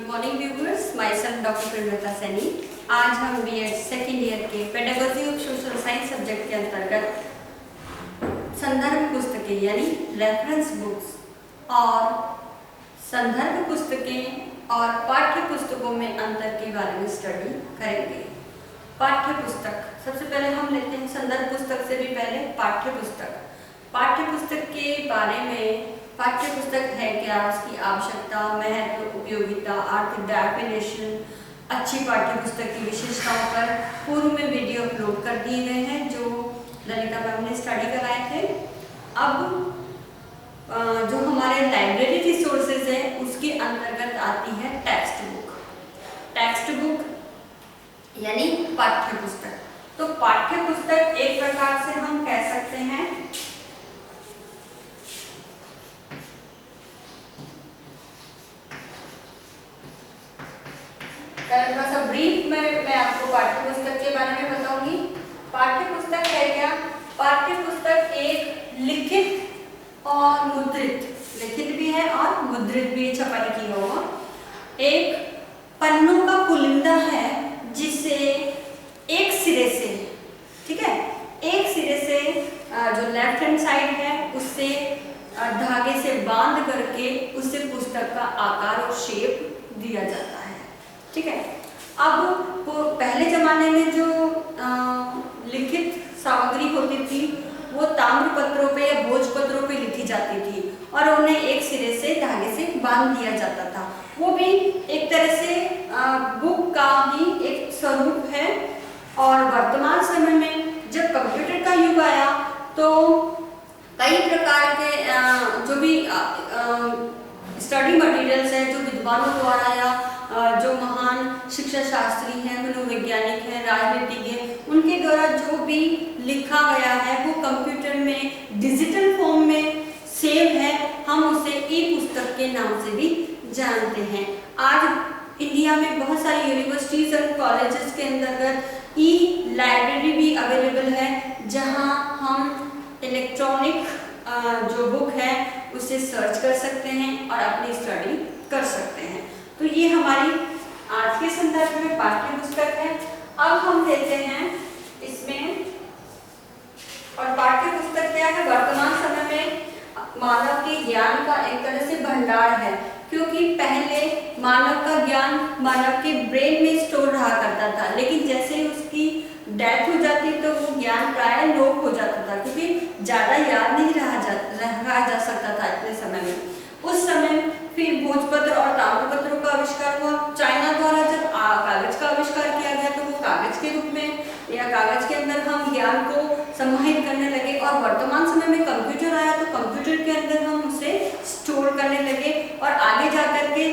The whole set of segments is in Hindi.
Good morning viewers, my self doctor Premlata Saini. आज हम बीएड सेकेंड ईयर के pedagogy of social science subject के अंतर्गत संदर्भ पुस्तकें यानी रेफरेंस बुक्स और संदर्भ पुस्तकें और पाठ्य पुस्तकों में अंतर के बारे में स्टडी करेंगे। पाठ्य पुस्तक सबसे पहले हम लेते हैं, संदर्भ पुस्तक से भी पहले पाठ्य पुस्तक। पाठ्य पुस्तक के बारे में, पाठ्य पुस्तक है क्या, उसकी आवश्यकता, महत्व, उपयोगिता, आर्थिक डेफिनेशन, अच्छी पाठ्य पुस्तक की विशेषताओं पर पूर्व में वीडियो अपलोड कर दिए गए हैं जो ललिता मैम ने स्टडी कराए थे। अब जो हमारे लाइब्रेरी रिसोर्सेज है उसके अंतर्गत आती है टेक्स्ट बुक। टेक्स्ट बुक यानी पाठ्य पुस्तक। तो पाठ्य पुस्तक एक प्रकार से हम कह सकते हैं थोड़ा सा ब्रीफ में मैं आपको पाठ्य पुस्तक के बारे में बताऊंगी। पाठ्य पुस्तक है क्या? पाठ्य पुस्तक एक लिखित और मुद्रित, लिखित भी है और मुद्रित भी छपाई की होगा, एक पन्नों का पुलिंदा है जिसे एक सिरे से, ठीक है, एक सिरे से जो लेफ्ट हैंड साइड है उससे धागे से बांध करके उससे पुस्तक का आकार और शेप दिया जाता है, ठीक है। अब वो पहले जमाने में जो लिखित सामग्री होती थी वो ताम्र पत्रों पे या भोजपत्रों पे लिखी जाती थी और उन्हें एक सिरे से धागे से बांध दिया जाता था। वो भी एक तरह से बुक का ही एक स्वरूप है। और वर्तमान समय में जब कंप्यूटर का युग आया तो कई प्रकार के जो भी स्टडी मटेरियल्स हैं, जो विद्वानों द्वारा या जो महान शिक्षा शास्त्री हैं, मनोवैज्ञानिक हैं, राजनीतिज्ञ, उनके द्वारा जो भी लिखा गया है वो कंप्यूटर में डिजिटल फॉर्म में सेव है। हम उसे ई पुस्तक के नाम से भी जानते हैं। आज इंडिया में बहुत सारी यूनिवर्सिटीज और कॉलेजेस के अंतर्गत ई लाइब्रेरी भी अवेलेबल है जहां हम इलेक्ट्रॉनिक जो बुक है उसे सर्च कर सकते हैं और अपनी स्टडी कर सकते हैं। तो ये हमारी आज के संदर्भ में पाठ्य पुस्तक है। अब हम लेते हैं इसमें, और पाठ्य पुस्तक क्या है? वर्तमान समय में मानव के ज्ञान का एक तरह से भंडार है, क्योंकि पहले मानव का ज्ञान मानव के ब्रेन में स्टोर रहा करता था, लेकिन जैसे ही उसकी डेथ हो जाती तो वो ज्ञान प्राय लोप हो जाता था, क्योंकि ज्यादा याद नहीं रहा जा सकता था इतने समय में। उस समय फिर भोजपत्र और ताम्रपत्रों का आविष्कार हुआ। चाइना द्वारा जब कागज का आविष्कार किया गया तो वो कागज के रूप में या कागज के अंदर हम ज्ञान को समाहित करने लगे, और वर्तमान समय में कंप्यूटर आया तो कंप्यूटर के अंदर हम उसे स्टोर करने लगे और आगे जाकर के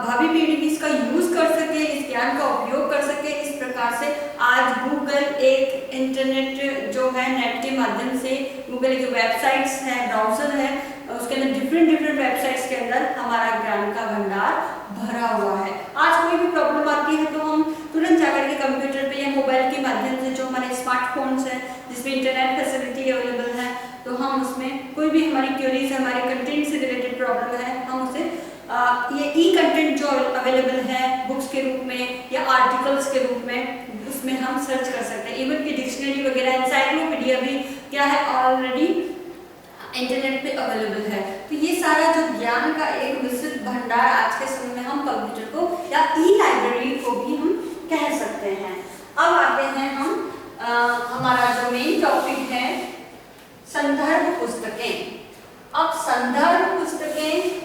भावी पीढ़ी भी इसका यूज कर सके, इस ज्ञान का उपयोग कर सके। इस प्रकार से आज गूगल एक इंटरनेट जो है नेट के माध्यम से, गूगल की वेबसाइट्स है, ब्राउजर है, उसके अंदर डिफरेंट वेबसाइट्स के अंदर हमारा ज्ञान का भंडार भरा हुआ है। आज कोई भी प्रॉब्लम आती है तो हम तुरंत जाकर के कंप्यूटर पे या मोबाइल के माध्यम से, जो हमारे स्मार्टफोन्स हैं जिसमें इंटरनेट फैसिलिटी अवेलेबल है, तो हम उसमें कोई भी हमारी क्वेरीज, हमारे कंटेंट से रिलेटेड प्रॉब्लम है, हम उसे ये ई कंटेंट जो अवेलेबल है बुक्स के रूप में या आर्टिकल्स के रूप में, उसमें हम सर्च कर सकते हैं। इवन की डिक्शनरी वगैरह, एनसाइक्लोपीडिया भी क्या है, ऑलरेडी इंटरनेट पे अवेलेबल है। तो ये सारा जो ज्ञान का एक विस्तृत भंडार आज के समय में हम कंप्यूटर को या ई लाइब्रेरी को भी हम कह सकते हैं। अब आते हैं हम हमारा जो मेन टॉपिक है संदर्भ पुस्तकें। अब संदर्भ पुस्तकें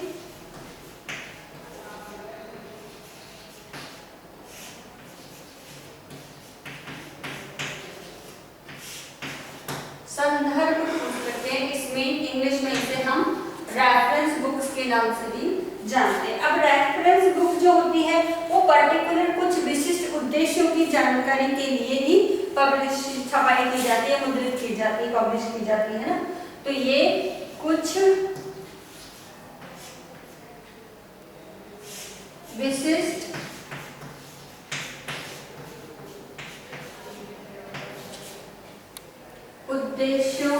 इसमें इंग्लिश में इसे हम रेफरेंस बुक्स के नाम से भी जानते हैं। अब रेफरेंस बुक जो होती है वो पर्टिकुलर कुछ विशिष्ट उद्देश्यों की जानकारी के लिए ही पब्लिश, छपाई की जाती है, मुद्रित की जाती है, पब्लिश की जाती है ना। तो ये कुछ विशिष्ट उद्देश्यों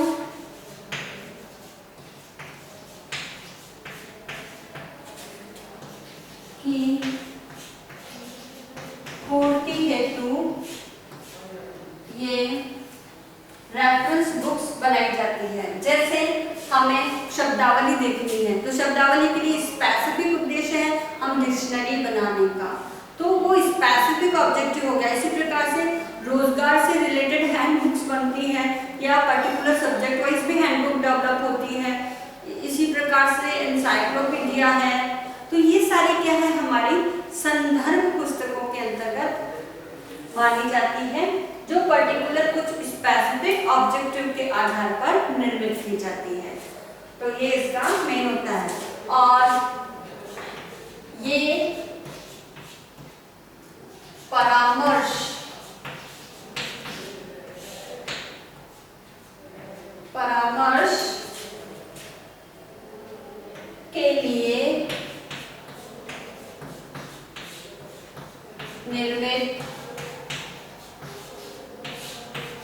की शब्दावली के लिए स्पेसिफिक उद्देश्य है हम डिक्शनरी बनाने का, तो वो स्पेसिफिक ऑब्जेक्टिव हो गया। इसी प्रकार से रोजगार से रिलेटेड हैंड बुक्स बनती हैं या पर्टिकुलर सब्जेक्ट वाइज भी हैंड बुक डेवलप होती है। इसी प्रकार से एनसाइक्लोपीडिया है। तो ये सारी क्या है, हमारी संदर्भ पुस्तकों के अंतर्गत मानी जाती है, जो पर्टिकुलर कुछ स्पेसिफिक ऑब्जेक्टिव के आधार पर निर्मित की जाती है। तो ये इसका मेन होता है। और ये परामर्श के लिए निर्मित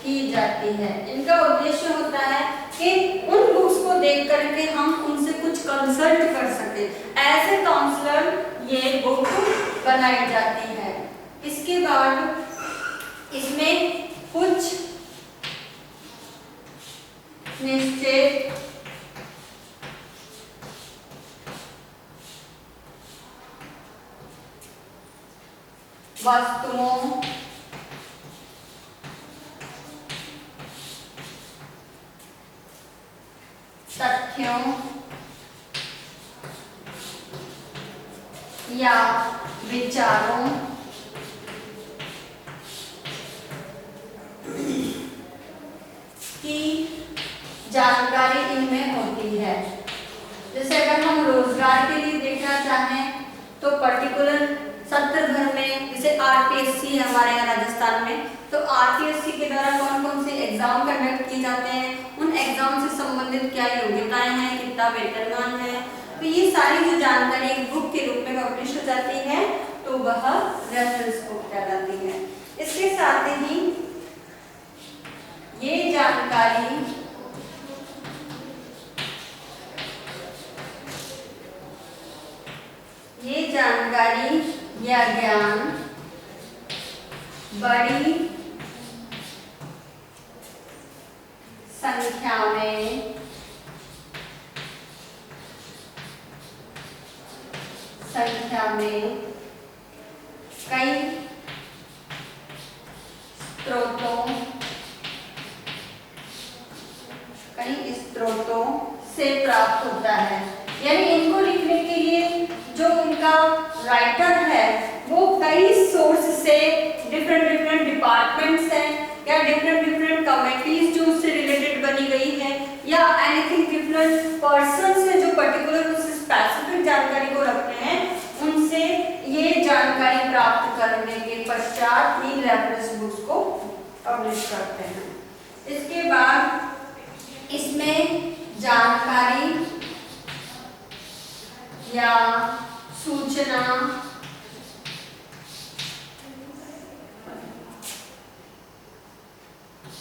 की जाती है। इनका उद्देश्य होता है कि उन बुक्स को देख करके हम उनसे कुछ कंसल्ट कर सके, एज ए काउंसलर ये बुक बनाई जाती है। इसके बाद इसमें कुछ निश्चित वस्तुओं तथ्यों या विचारों की जानकारी इनमें होती है। जैसे अगर हम रोजगार के लिए देखना चाहें तो पर्टिकुलर सत्र भर में, जैसे आरपीएससी है हमारे यहाँ राजस्थान में, तो आरपीएससी के द्वारा कौन कौन से एग्जाम कंडक्ट किए जाते हैं, उन एग्जाम से संबंधित क्या योग्यताएं हैं, कितना वेतनमान है, तो ये सारी जो जानकारी एक बुक के रूप में पब्लिश हो जाती है तो वह रेफरेंस बुक कहलाती है। इसके साथ ही ये जानकारी या ज्ञान बड़ी संख्या में कई स्रोतों से प्राप्त होता है। यानी इनको लिखने के लिए जो उनका राइटर है वो कई सोर्स से, डिफरेंट डिपार्टमेंट्स हैं या डिफरेंट कमेटीज जो उससे रिलेटेड बनी गई है, या एनीथिंग डिफरेंट पर्सन से जो पर्टिकुलर उस स्पेसिफिक जानकारी को रखते हैं, उनसे ये जानकारी प्राप्त करने के पश्चात इन रेफरेंस बुक्स को पब्लिश करते हैं। इसके बाद इसमें जानकारी या सूचना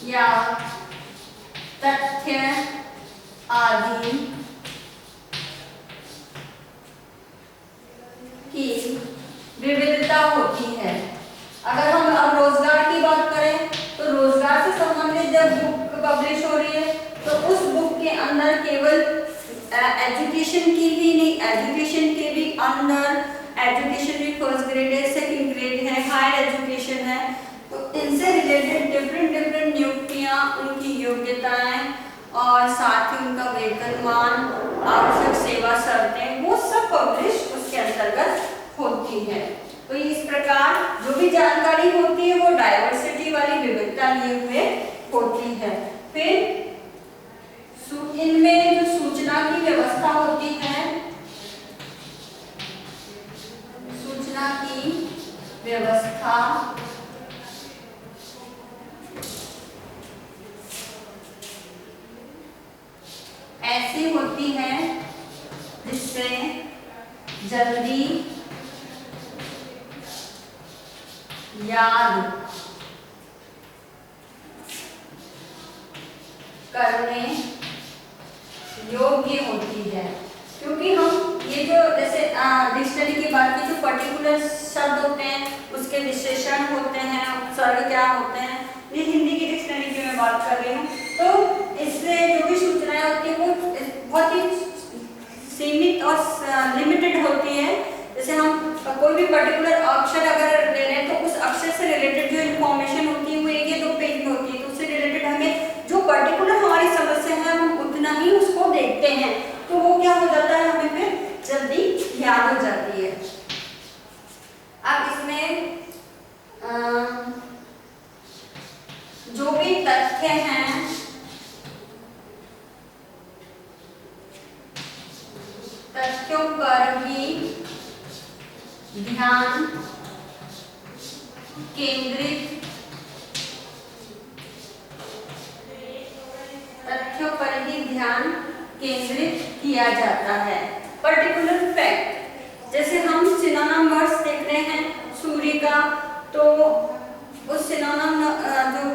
या तथ्य आदि की विविधता होती है। अगर हम अब रोजगार की बात करें तो रोजगार से संबंधित जब बुक पब्लिश हो रही है तो उस बुक के अंदर केवल एजुकेशन की ही नहीं, एजुकेशन के भी अंदर एजुकेशन भी फर्स्ट ग्रेड है, सेकंड ग्रेड है, हायर एजुकेशन है, तो इनसे रिलेटेड डिफरेंट नियुक्तियां, उनकी योग्यताएं और साथ ही उनका वेतनमान, आवश्यक सेवा शर्तें, वो सब पब्लिश उसके अंतर्गत होती है। तो इस प्रकार जो भी जानकारी होती है वो डाइवर्सिटी वाली विविधता लिए हुए होती है। फिर इनमें जो सूचना की व्यवस्था होती है, सूचना की व्यवस्था ऐसी होती है जिससे जल्दी याद करने योग्य होती है। क्योंकि हम ये जो जैसे डिक्शनरी की बात की, जो पर्टिकुलर शब्द होते हैं उसके विशेषण होते हैं, उपसर्ग क्या होते हैं, ये हिंदी की डिक्शनरी की मैं बात कर रही हूँ। तो इससे जो भी सूचनाएं होती है वो बहुत ही सीमित और लिमिटेड होती है। जैसे हम कोई भी पर्टिकुलर अक्षर अगर ले रहे हैं तो उस अक्षर से रिलेटेड जो इन्फॉर्मेशन होती है वो 1 या 2 पेज में होती है, तो उससे रिलेटेड हमें जो पर्टिकुलर हमारी समस्या है हम उतना ही उसको देखते हैं, तो वो क्या हो जाता है, हमें फिर जल्दी याद हो जाती है। अब इसमें जो भी तथ्य हैं तथ्यों पर भी ध्यान केंद्रित तथ्यों पर ही ध्यान केंद्रित किया जाता है। पर्टिकुलर फैक्ट, जैसे हम सिनोनिम वर्ड्स देख रहे हैं सूर्य का, तो उस सिनोनिम जो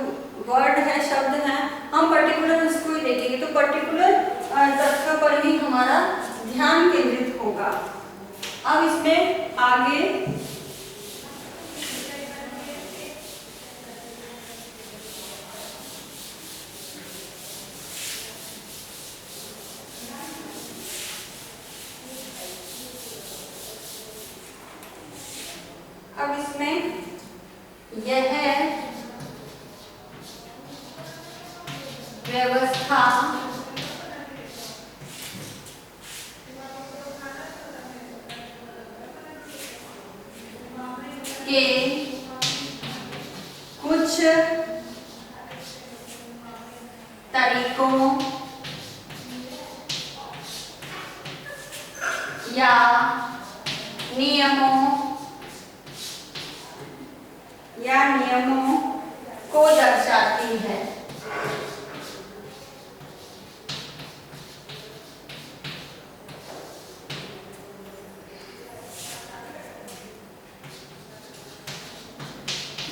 वर्ड है, शब्द है, हम पर्टिकुलर उसको ही देखेंगे, तो पर्टिकुलर तथ्यों पर ही हमारा ध्यान केंद्रित होगा। अब इसमें आगे यह व्यवस्था के कुछ तरीकों या नियमों को दर्शाती है।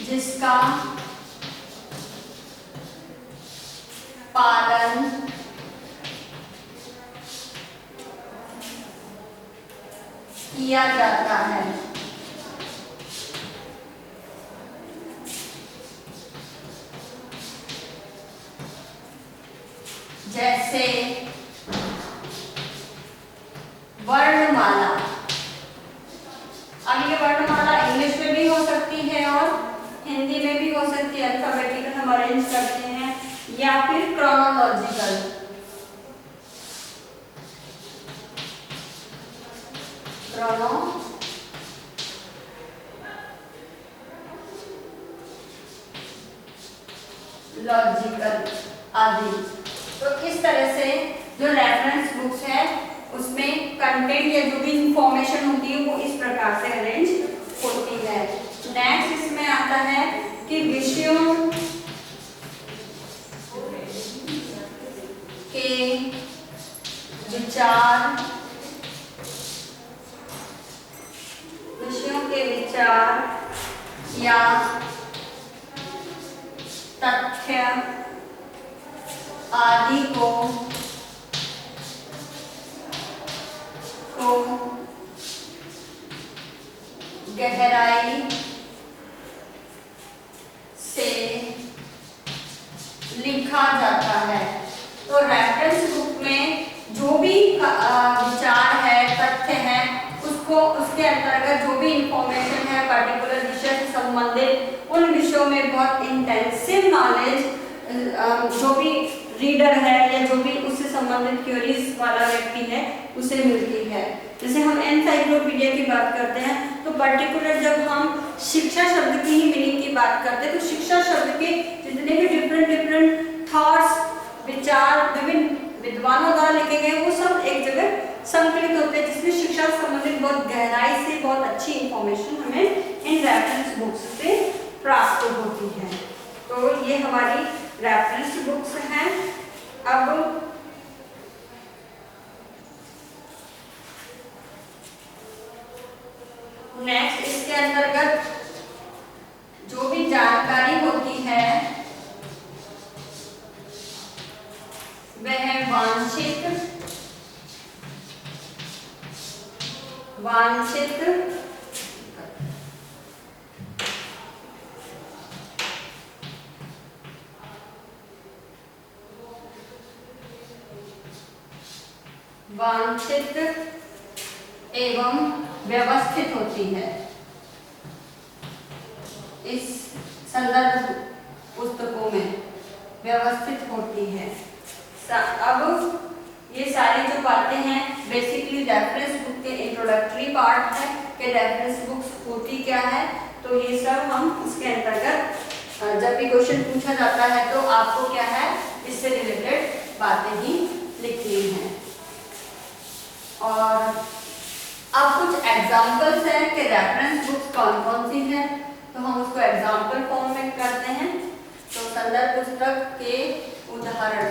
जिसका पालन किया जाता है। जैसे वर्णमाला। अब ये वर्णमाला इंग्लिश में भी हो सकती है और हिंदी में भी हो सकती है, अल्फाबेटिकल हम अरेंज करते हैं, या फिर क्रोनोलॉजिकल। लॉजिकल आदि। तो इस तरह से जो रेफरेंस बुक्स है उसमें कंटेंट या जो भी इंफॉर्मेशन होती है वो इस प्रकार से अरेंज होती है। नेक्स्ट इसमें आता है कि विषयों के विचार या तथ्य आदि को गहराई से लिखा जाता है। तो रेफरेंस बुक में जो भी विचार है, तथ्य है, उसको उसके अंतर्गत जो भी इंफॉर्मेशन है पर्टिकुलर विषय से संबंधित, उन विषयों में बहुत इंटेंसिव नॉलेज जो भी रीडर है या जो भी उससे संबंधित क्वेरीज वाला व्यक्ति है उसे मिलती है। जैसे हम एनसाइक्लोपीडिया की बात करते हैं तो पर्टिकुलर जब हम शिक्षा शब्द की ही मीनिंग की बात करते हैं तो शिक्षा शब्द के जितने भी डिफरेंट थॉट्स, विचार विभिन्न विद्वानों द्वारा लिखे गए वो सब एक जगह संकलित होते हैं, जिसमें शिक्षा से संबंधित बहुत गहराई से बहुत अच्छी इंफॉर्मेशन हमें इन रेफरेंस बुक्स से प्राप्त होती है। तो ये हमारी रेफरेंस बुक्स हैं। अब नेक्स्ट इसके अंतर्गत जो भी जानकारी होती है वह वांछित वांछित एवं व्यवस्थित होती है। इस संदर्भ पुस्तकों में व्यवस्थित होती है। अब ये सारी जो बातें हैं बेसिकली रेफरेंस बुक के इंट्रोडक्टरी पार्ट है कि रेफरेंस बुक्स होती क्या है। तो ये सब हम इसके अंतर्गत जब भी क्वेश्चन पूछा जाता है तो आपको क्या है इससे रिलेटेड बातें ही लिखनी हैं। और अब कुछ एग्जाम्पल्स हैं कि रेफरेंस बुक्स कौन कौन सी हैं, तो हम उसको एग्जाम्पल फॉर्म में करते हैं। तो संदर्भ पुस्तक के उदाहरण,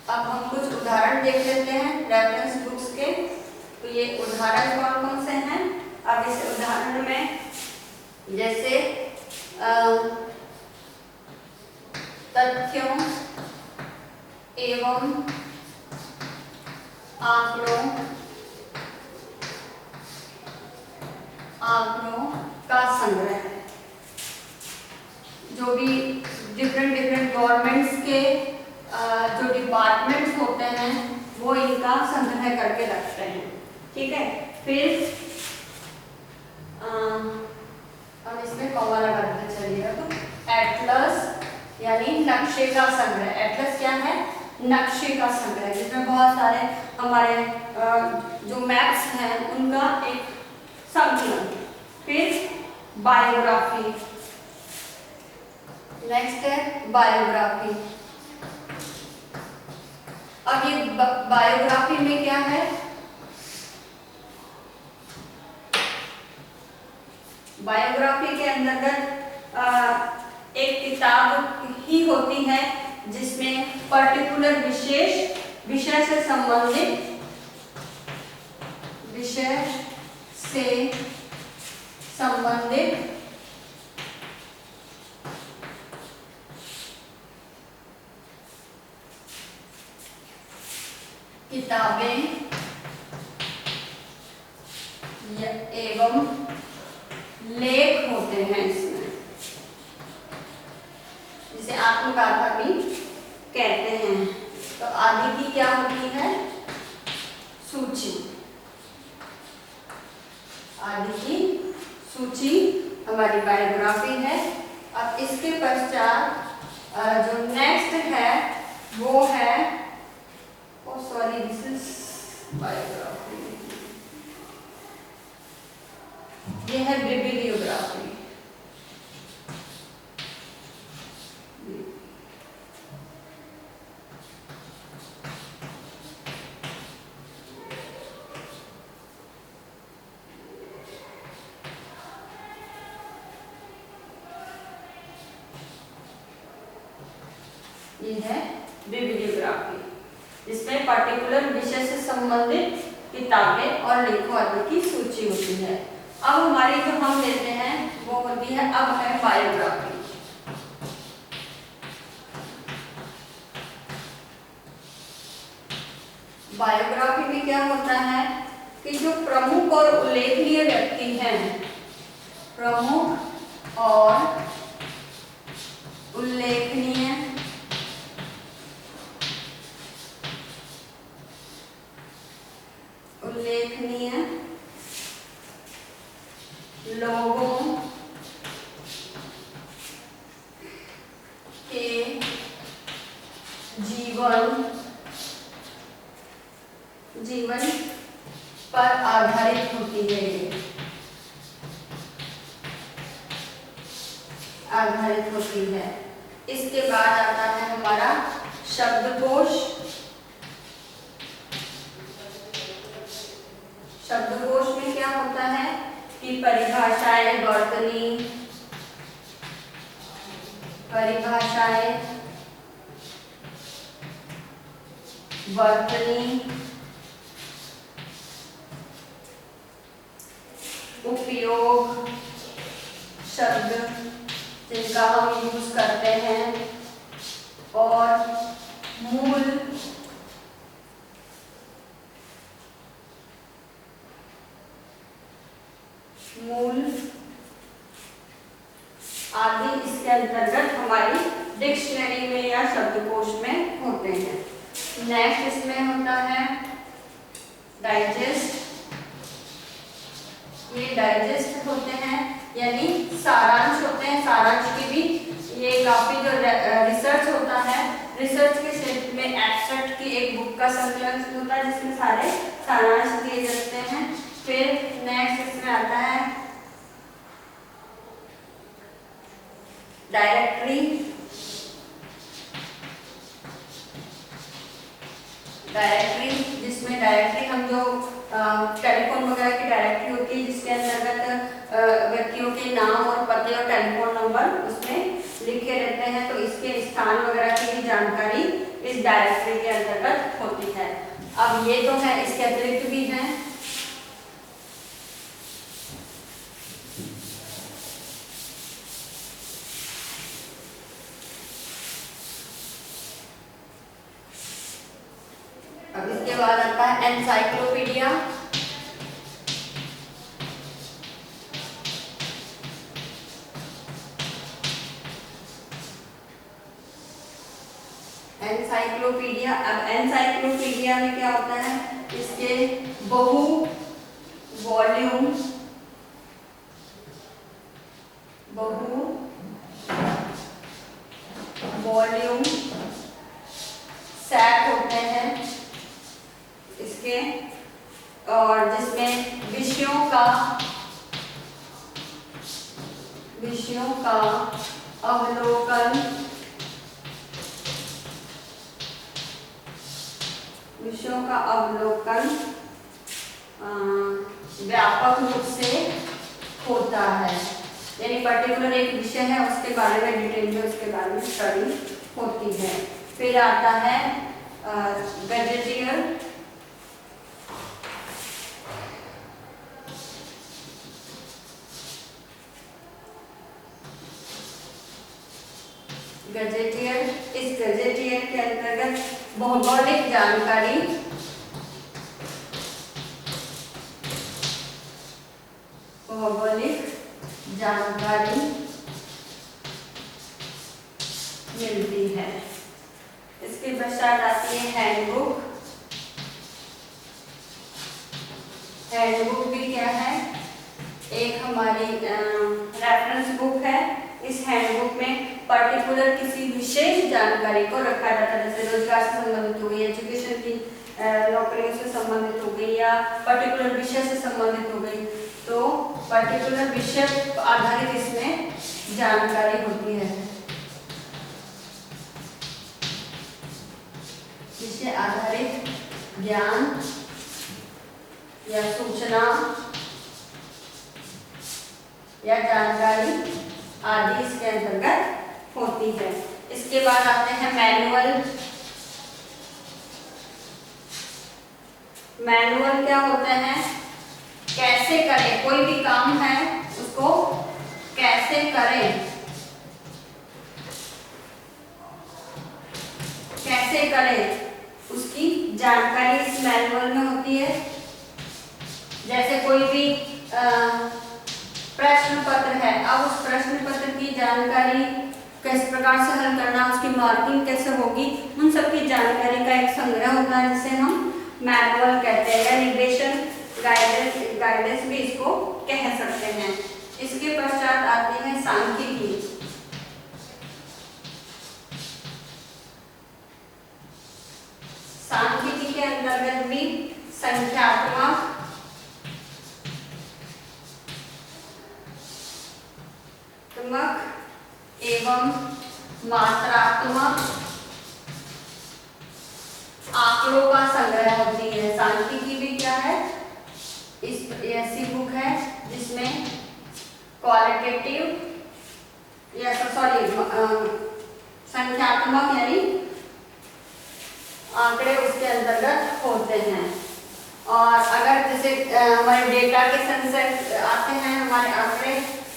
अब हम कुछ उदाहरण देख लेते हैं रेफरेंस बुक्स के। तो ये उदाहरण कौन कौन से हैं। अब इस उदाहरण में जैसे तथ्यों एवं आंकड़ों का संग्रह, जो भी डिफरेंट गवर्नमेंट्स के जो डिपार्टमेंट्स होते हैं वो इनका संग्रह करके रखते हैं। ठीक है, फिर हम इसमें कॉमा लगा देते चलिएगा। तो एटलस यानी नक्शे का संग्रह। एटलस क्या है, नक्शे का संग्रह, जिसमें बहुत सारे हमारे जो मैप्स हैं उनका एक संकलन। फिर बायोग्राफी, नेक्स्ट है बायोग्राफी। अब ये बायोग्राफी में क्या है, बायोग्राफी के अंतर्गत एक किताब ही होती है जिसमें पर्टिकुलर विशेष विषय से संबंधित किताबें एवं लेख होते हैं इसमें, जिसे आत्मकथा भी कहते हैं। तो आदि की क्या होती है, सूची। आदि की सूची हमारी बायोग्राफी है। अब इसके पश्चात जो नेक्स्ट है वो है, सॉरी दिस इज बायोग्राफी, ये है बिब्लियोग्राफी। ये है बिब्लियोग्राफी, जिसमें पर्टिकुलर विषय से संबंधित किताबें और लेखों आदि की सूची होती है। अब हमारी जो हम लेते हैं वो होती है, अब है बायोग्राफी। बायोग्राफी में क्या होता है कि जो प्रमुख और उल्लेखनीय व्यक्ति हैं, प्रमुख और उल्लेखनीय लोगों के जीवन पर आधारित होती है, आधारित होती है। इसके बाद आता है हमारा शब्दकोश। शब्दकोश में क्या होता है कि परिभाषाएं, वर्तनी, उपयोग शब्द जिनका हम यूज करते हैं, और मूल आदि इसके अंतर्गत हमारी डिक्शनरी में या शब्दकोश में होते हैं। नेक्स्ट इसमें होता है डाइजेस्ट। ये डाइजेस्ट होते हैं यानी सारांश होते हैं। सारांश की भी ये काफी जो रिसर्च होता है, रिसर्च के क्षेत्र में एब्स्ट्रैक्ट की एक बुक का संकलन होता है जिसमें सारे सारांश दिए जाते हैं। फिर नेक्स्ट इसमें आता है डायरेक्टरी। डायरेक्टरी जिसमें डायरेक्टरी हम जो टेलीफोन वगैरह की डायरेक्टरी होती है जिसके अंतर्गत व्यक्तियों के नाम और पते और टेलीफोन नंबर उसमें लिखे रहते हैं, तो इसके स्थान वगैरह की भी जानकारी इस डायरेक्टरी के अंतर्गत होती है। अब ये तो है, इसके अतिरिक्त भी हैं अब इसके बाद आता है एनसाइक्लोपीडिया। एनसाइक्लोपीडिया, अब एनसाइक्लोपीडिया में क्या होता है, इसके बहु वॉल्यूम सेट होते हैं इसके, और जिसमें विषयों का अवलोकन व्यापक रूप से होता है, यानी पर्टिकुलर एक विषय है उसके बारे में डिटेल में उसके बारे में स्टडी होती है। फिर आता है गजेटियर। इस गजेटियर के अंतर्गत भौगोलिक जानकारी मिलती है। इसके पश्चात आती है हैंडबुक। हैंडबुक भी क्या है, एक हमारी रेफरेंस बुक है। इस हैंडबुक में पर्टिकुलर किसी विशेष जानकारी को रखा जाता है, जैसे रोजगार से संबंधित हो गई, एजुकेशन की नौकरियों से संबंधित हो गई या पर्टिकुलर विषय से संबंधित हो गई, तो पर्टिकुलर विषय आधारित इसमें जानकारी होती है। विषय आधारित ज्ञान या सूचना या जानकारी आदि इसके अंतर्गत होती है। इसके बाद आते हैं मैनुअल। मैनुअल क्या होता है, कैसे करें, कोई भी काम है उसको कैसे करें, उसकी जानकारी इस मैनुअल में होती है। जैसे कोई भी प्रश्न पत्र है, अब उस प्रश्न पत्र की जानकारी किस प्रकार से हल करना, उसकी मार्किंग कैसे होगी, उन सब की जानकारी का एक संग्रह होता है जिसे हम मैनुअल कहते हैं, या निर्देशन गाइडेंस भी इसको कह सकते हैं। इसके पश्चात आते हैं सांख्यिकी। सांख्यिकी के अंतर्गत भी संख्यात्मक एवं मात्रात्मक आंकड़ों का संग्रह होती है। सांख्यिकी भी क्या है, इस ऐसी बुक है जिसमें क्वालिटेटिव या संख्यात्मक यानी आंकड़े उसके अंतर्गत होते हैं। और अगर जैसे हमारे डेटा के सेंसर आते हैं, हमारे आंकड़े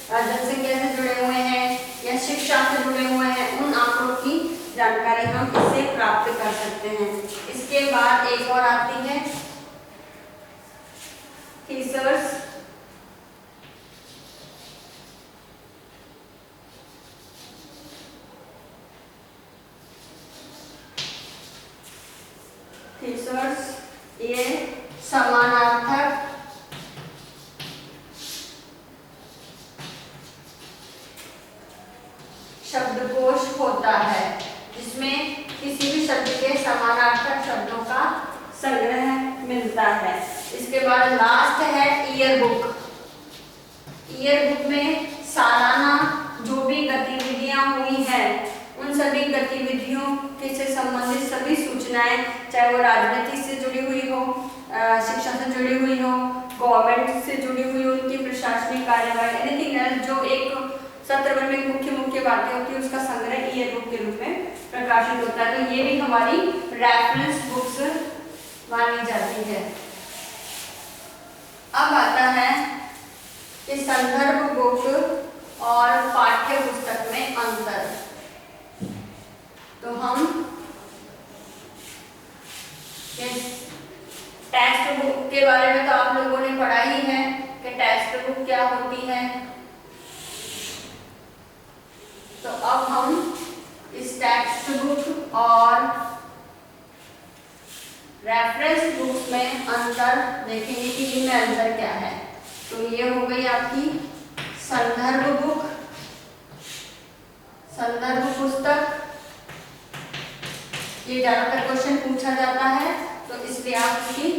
जनसंख्या से जुड़े हुए हैं या शिक्षा से जुड़े हुए हैं, उन आंकड़ों की जानकारी हम इससे प्राप्त कर सकते हैं। इसके बाद एक और आती है थीसिस। होता है जिसमें किसी भी शब्द के समानार्थक शब्दों का संग्रह मिलता है। इसके बाद लास्ट है ईयर बुक। ईयर बुक में सालाना जो भी गतिविधियां हुई हैं उन सभी गतिविधियों के से संबंधित सभी सूचनाएं, चाहे वो राजनीति से जुड़ी हुई हो, शिक्षा से जुड़ी हुई हो, गवर्नमेंट से जुड़ी हुई हो, उनकी प्रशासनिक कार्यवाही, एनीथिंग एल्स जो एक सत्र भर में मुख्य बातें होती है उसका संग्रह ईयर बुक के रूप में प्रकाशित होता है। तो ये भी हमारी रेफरेंस बुक्स मानी जाती है। अब आता है कि संदर्भ बुक और पाठ्य पुस्तक में अंतर। तो हम टेक्स्ट बुक के बारे में तो आप लोगों ने पढ़ा ही है कि टेक्स्ट बुक क्या होती है। तो अब हम इस टेक्स्ट बुक और रेफरेंस बुक में अंतर देखेंगे कि इनमें अंतर क्या है। तो ये हो गई आपकी संदर्भ बुक, संदर्भ पुस्तक। ये ज्यादातर क्वेश्चन पूछा जाता है तो इसलिए आप इसकी,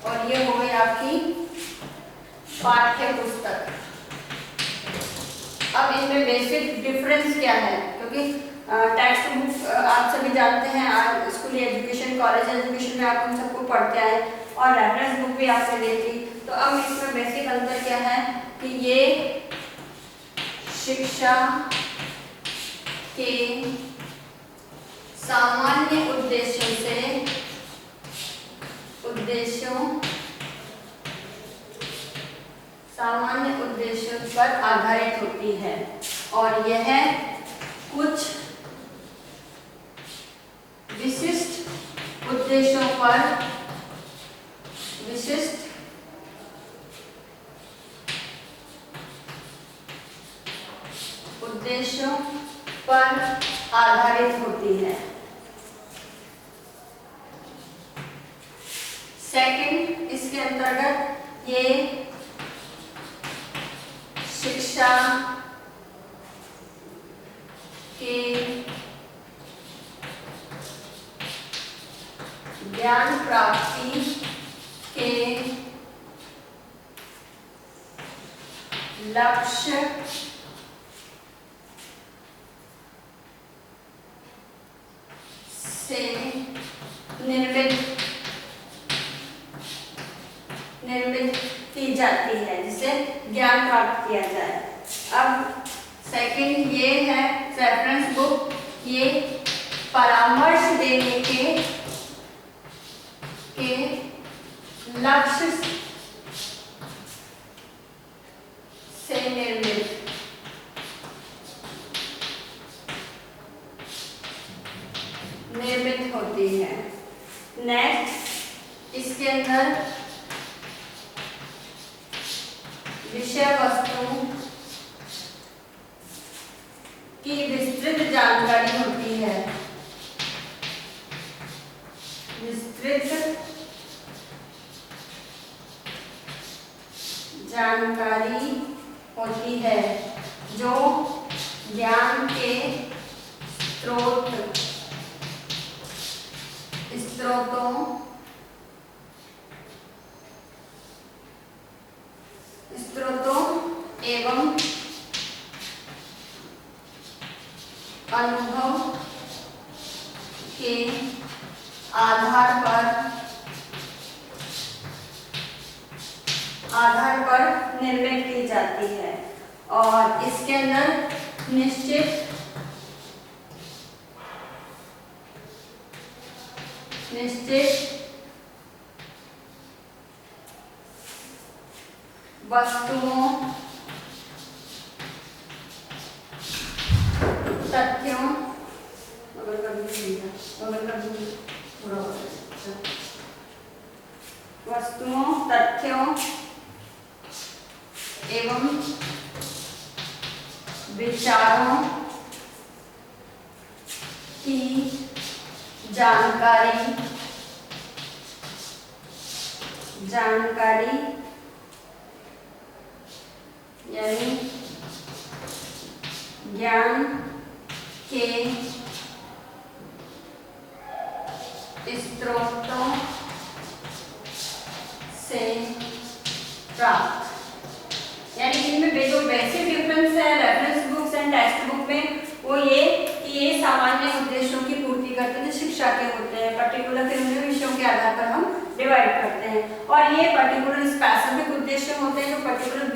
और ये हो गई आपकी पाठ्य पुस्तक। अब इसमें बेसिक डिफरेंस क्या है, क्योंकि टेक्स्ट बुक आप सभी जानते हैं, स्कूली एजुकेशन, कॉलेज एजुकेशन में आप उन सबको पढ़ते आए, और रेफरेंस बुक भी आपसे देती। तो अब इसमें बेसिक अंतर क्या है कि ये शिक्षा के सामान्य उद्देश्यों पर आधारित होती है, और यह कुछ विशिष्ट उद्देश्यों पर आधारित होती है। सेकंड, इसके अंतर्गत ये शिक्षा के ज्ञान प्राप्ति के लक्ष्य से निर्मित की जाती है, जिसे ज्ञान प्राप्त किया जाए। अब सेकंड ये है रेफरेंस बुक, ये परामर्श देने के लक्ष्य से निर्मित होती है। नेक्स्ट, इसके अंदर विषय वस्तु की विस्तृत जानकारी होती है, विस्तृत जानकारी होती है जो ज्ञान के स्रोतों एवं अनुभव के आधार पर निर्मित की जाती है, और इसके अंदर निश्चित वस्तुओं, तथ्यों, एवं विचारों की जानकारी यानी ज्ञान के स्रोतों से प्राप्त, यानी इनमें जो बेसिक डिफरेंस है reference books and text book में वो ये कि ये सामान्य उद्देश्यों की पूर्ति करते हैं, शिक्षा के होते हैं, पर्टिकुलर फिर उन्हीं विषयों के आधार पर हम डिवाइड करते हैं, और ये पर्टिकुलर स्पेसिफिक उद्देश्य होते हैं जो पर्टिकुलर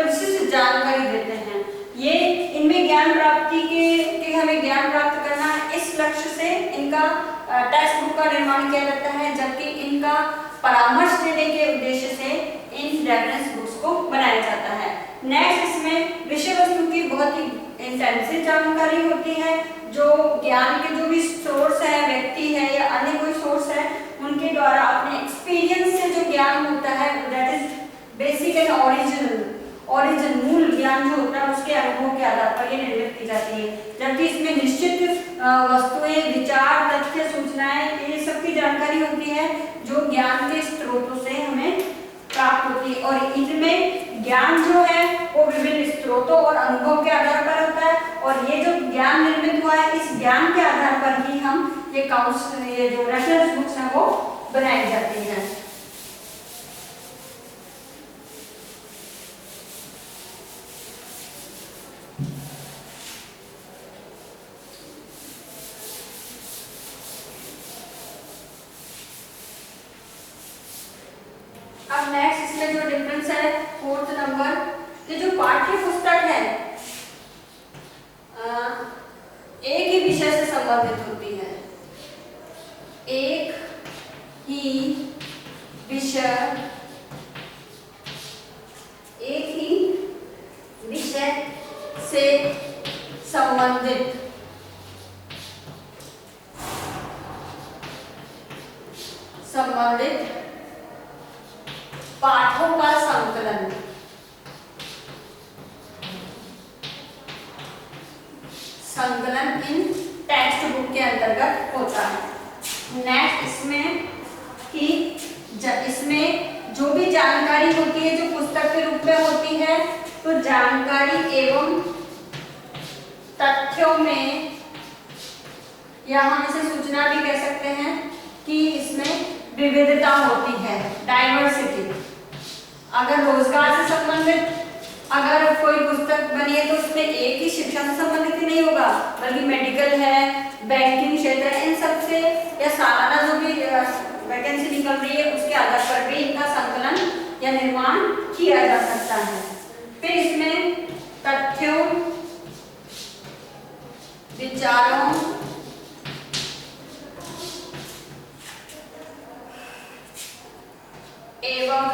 विशिष्ट जानकारी देते हैं। ये इनमें ज्ञान प्राप्ति के हमें ज्ञान प्राप्त करना है, इस लक्ष्य से इनका टेक्स्ट बुक का निर्माण किया जाता है, जबकि इनका परामर्श देने के उद्देश्य से इन रेफरेंस बुक्स को बनाया जाता है। नेक्स्ट, इसमें विषय वस्तु की बहुत ही इंटेंसिव जानकारी होती है, जो ज्ञान के जो भी सोर्स है, व्यक्ति है या अन्य कोई सोर्स है, उनके द्वारा अपने एक्सपीरियंस से जो ज्ञान होता है that is basic and origin मूल ज्ञान जो होता है उसके अनुभव के आधार पर ये निर्मित की जाती है, जबकि इसमें निश्चित वस्तुएं, विचार, तथ्य, सूचनाएं, ये सब की जानकारी होती है जो ज्ञान के स्रोतों से हमें प्राप्त होती है, और इनमें ज्ञान जो है वो विभिन्न स्रोतों और अनुभव के आधार पर होता है, और ये जो ज्ञान निर्मित हुआ है इस ज्ञान के आधार पर ही हम ये जो रेफरेंस बुक्स हैं वो बनाई जाती हैं। अब नेक्स्ट इसमें जो डिफरेंस है 4th नंबर, ये जो पाठ्य पुस्तक है एक ही विषय से संबंधित होती है, एक ही विषय से संबंधित पाठों का संकलन इन टेक्स्ट बुक के अंतर्गत होता है। नेक्स्ट इसमें जो भी जानकारी होती है जो पुस्तक के रूप में होती है, तो जानकारी एवं तथ्यों में, या हम इसे सूचना भी कह सकते हैं कि इसमें विविधता होती है, डाइवर्सिटी। अगर रोजगार से संबंधित अगर कोई पुस्तक बनी है तो उसमें एक ही शिक्षा से संबंधित ही नहीं होगा, बल्कि मेडिकल है, बैंकिंग क्षेत्र है, इन सब से या सालाना जो भी वैकेंसी निकल रही है उसके आधार पर भी इनका संकलन या निर्माण किया जा सकता है। फिर इसमें तथ्यों, विचारों, एवं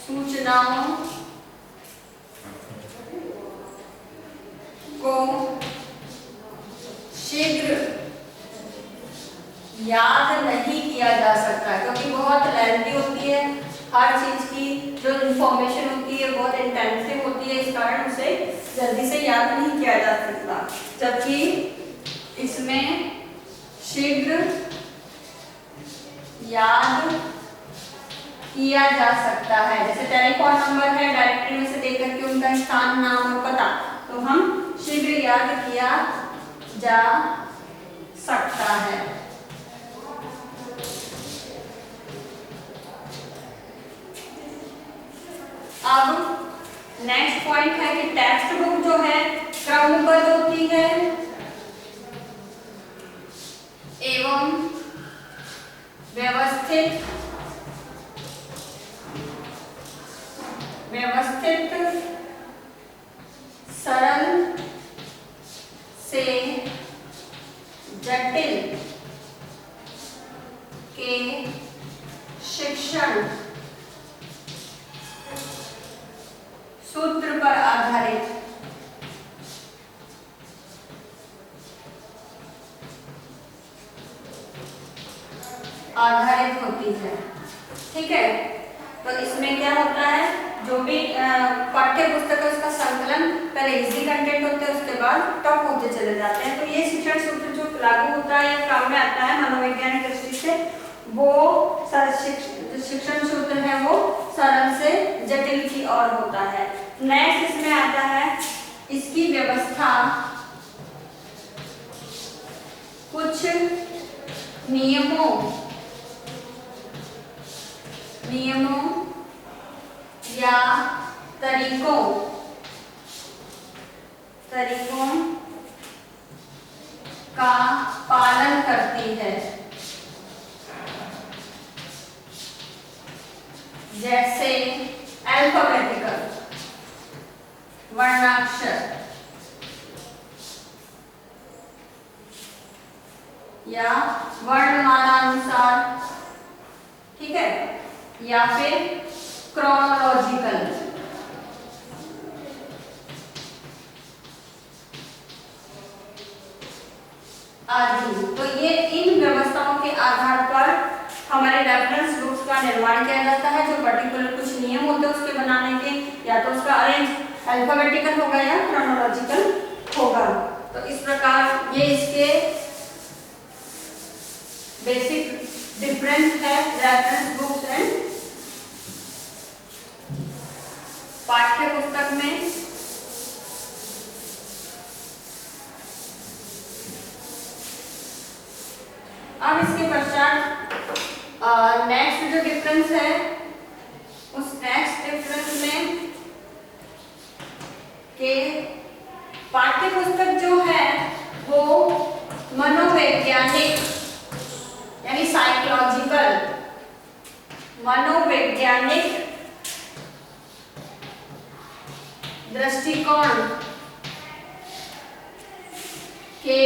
सूचनाओं को शीघ्र याद नहीं किया जा सकता, क्योंकि बहुत लेंथी होती है, हर चीज की जो इंफॉर्मेशन होती है बहुत इंटेंसिव होती है, इस कारण उसे जल्दी से याद नहीं किया जा सकता, जबकि इसमें शीघ्र याद किया जा सकता है। जैसे टेलीफोन नंबर है, डायरेक्टरी में से देख करके उनका स्थान, नाम और पता, तो हम शीघ्र याद किया जा सकता है। अब नेक्स्ट पॉइंट है कि टेक्स्ट बुक जो है क्रमबद्ध होती है एवं व्यवस्थित सरल से जटिल के शिक्षण सूत्र पर आधारित होती है। ठीक है, तो इसमें क्या होता है, जो भी पाठ्य पुस्तक है उसका संकलन पहले इजी कंटेंट होते हैं, उसके बाद टफ होते चले जाते हैं। तो ये शिक्षण सूत्र जो लागू होता है या काम में आता है मनोवैज्ञानिक दृष्टि से, वो शिक्षण सूत्र है वो सरल से जटिल की ओर होता है। नेक्स्ट इसमें आता है इसकी व्यवस्था कुछ नियमों या तरीकों का पालन करती है, जैसे अल्फाबेटिकल वर्णाक्षर या वर्णमाला अनुसार, ठीक है, या फिर क्रोनोलॉजिकल आदि। तो ये इन व्यवस्थाओं के आधार पर हमारे रेफरेंस बुक्स का निर्माण किया जाता है, जो पर्टिकुलर कुछ नियम होते हैं उसके बनाने के, या तो उसका अरेंज अल्फाबेटिकल होगा या क्रोनोलॉजिकल होगा। तो इस प्रकार ये इसके बेसिक डिफरेंस है रेफरेंस बुक्स एंड पाठ्य पुस्तक में। अब इसके पश्चात नेक्स्ट जो डिफरेंस है, उस नेक्स्ट डिफरेंस में के पाठ्य पुस्तक जो है वो मनोवैज्ञानिक यानी साइकोलॉजिकल मनोवैज्ञानिक दृष्टिकोण के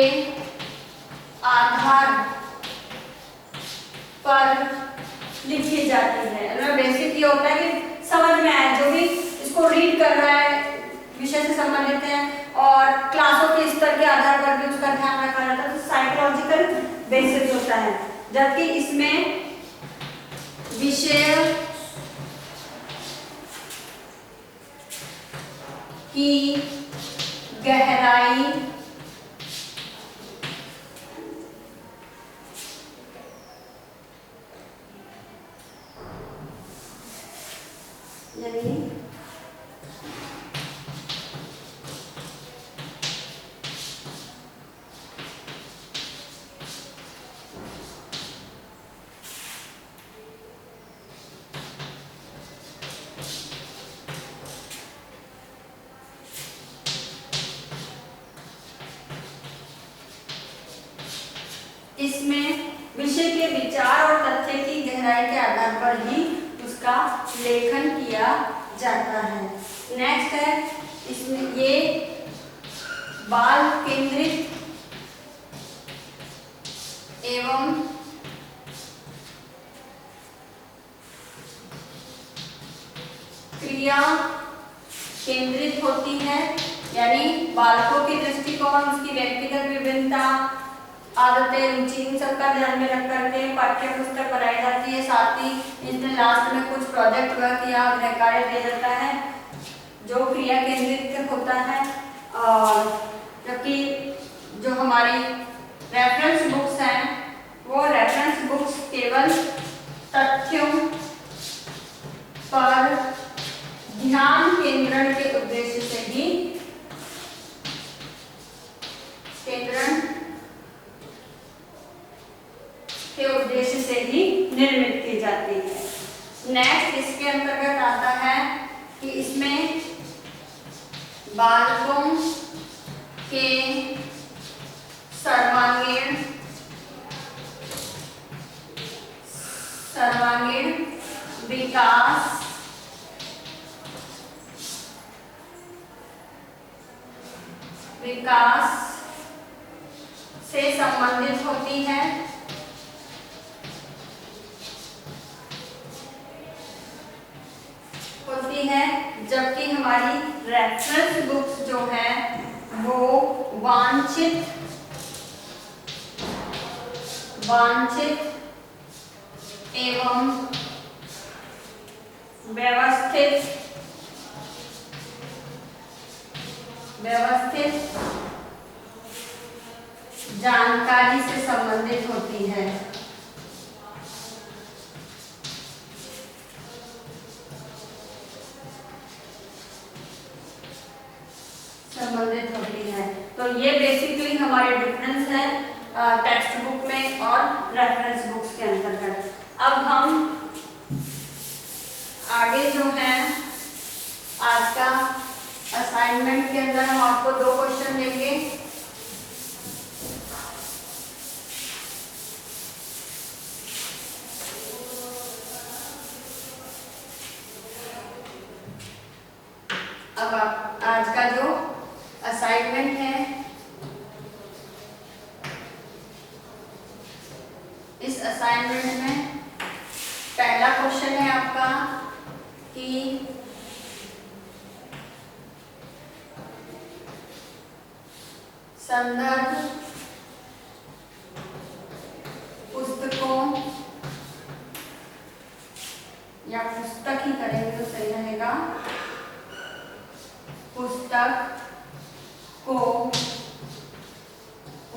आधार पर लिखी जाती है। बेसिक ये होता है कि समझ में आए, जो भी इसको रीड कर रहा है विषय से संबंधित है, और क्लासों के स्तर के आधार पर भी उसका ध्यान रखा जाता है, तो साइकोलॉजिकल बेसिस होता है। जबकि इसमें विषय की गहराई यानी इसमें विषय के विचार और तथ्य की गहराई के आधार पर ही उसका लेखन किया जाता है। नेक्स्ट है इसमें ये बाल केंद्रित एवं क्रिया केंद्रित होती है, यानी बालकों की दृष्टिकोण, उसकी व्यक्तिगत विभिन्नता, आदतें, रुचि, इन सबका ध्यान में रख करके पाठ्य पुस्तक बनाई जाती है। साथ ही इसमें लास्ट में कुछ प्रोजेक्ट वर्क या गृह कार्य दिया जाता है जो क्रिया केंद्रित होता है। और जबकि जो हमारी रेफरेंस बुक्स हैं वो रेफरेंस बुक्स केवल तथ्यों पर ध्यान केंद्रण के उद्देश्य से ही निर्मित की जाती है। नेक्स्ट इसके अंतर्गत आता है कि इसमें बालकों के सर्वांगीण विकास से संबंधित होती है। जबकि हमारी रेफरेंस बुक्स जो है वो वांछित एवं व्यवस्थित जानकारी से संबंधित होती है। तो ये बेसिकली हमारे डिफरेंस है टेक्स्ट बुक में और रेफरेंस बुक्स के अंतर्गत। अब हम आगे जो है आज का असाइनमेंट के अंदर हम आपको 2 क्वेश्चन देंगे। अब आज का जो असाइनमेंट है, इस असाइनमेंट में पहला क्वेश्चन है आपका कि संदर्भ पुस्तकों या पुस्तक ही करेंगे तो सही रहेगा, पुस्तक को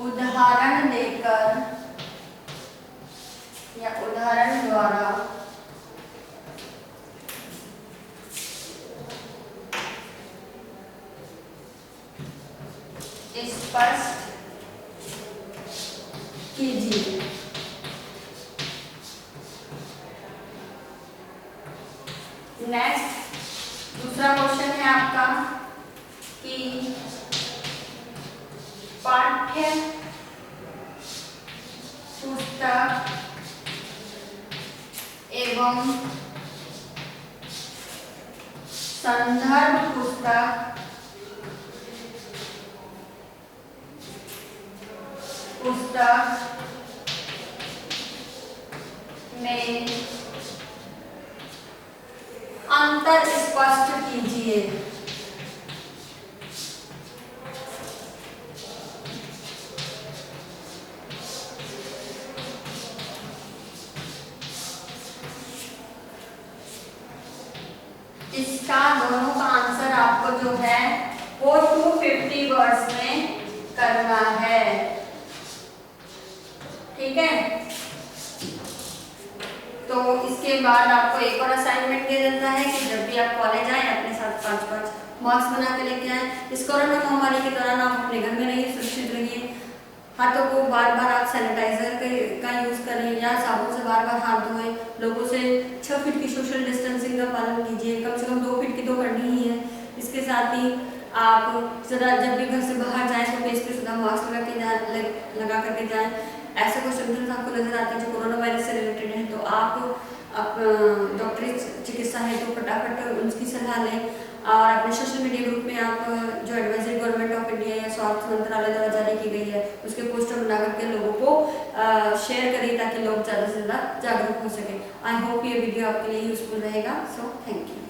उदाहरण देकर या उदाहरण द्वारा स्पष्ट कीजिए। नेक्स्ट दूसरा क्वेश्चन है आपका कि पाठ्य पुस्तक एवं संदर्भ पुस्तक में अंतर स्पष्ट कीजिए। इसका दोनों का आंसर आपको जो है वो 250 वर्ड्स में करना है, ठीक है। तो इसके बाद आपको एक और असाइनमेंट दिया जाता है कि जब भी आप कॉलेज आए अपने साथ 5-5 मार्क्स बना के लेके आए। इस कोरोना महामारी के दौरान आप अपने घर में रहिए, सुरक्षित रहिए, हाथों को बार बार आप सैनिटाइजर का यूज़ करें या साबुन से बार बार हाथ धोएं। लोगों से 6 फीट की सोशल डिस्टेंसिंग का पालन कीजिए, कम से कम 2 फीट की तो करनी ही है। इसके साथ ही आप ज़रा जब भी घर से बाहर जाएं तो फेस पे सीधा मास्क लगा करके जाएं। ऐसे कोई सिम्टम्स आपको नजर आते हैं जो कोरोना वायरस से रिलेटेड हैं तो आप डॉक्टरी चिकित्सा है तो फटाफट उनकी सलाह लें। और अपने सोशल मीडिया ग्रुप में आप जो एडवाइजरी गवर्नमेंट ऑफ इंडिया या स्वास्थ्य मंत्रालय द्वारा जारी की गई है उसके पोस्टर बना करके लोगों को शेयर करिए ताकि लोग ज़्यादा से ज़्यादा जागरूक हो सकें। आई होप ये वीडियो आपके लिए यूजफुल रहेगा। So thank you.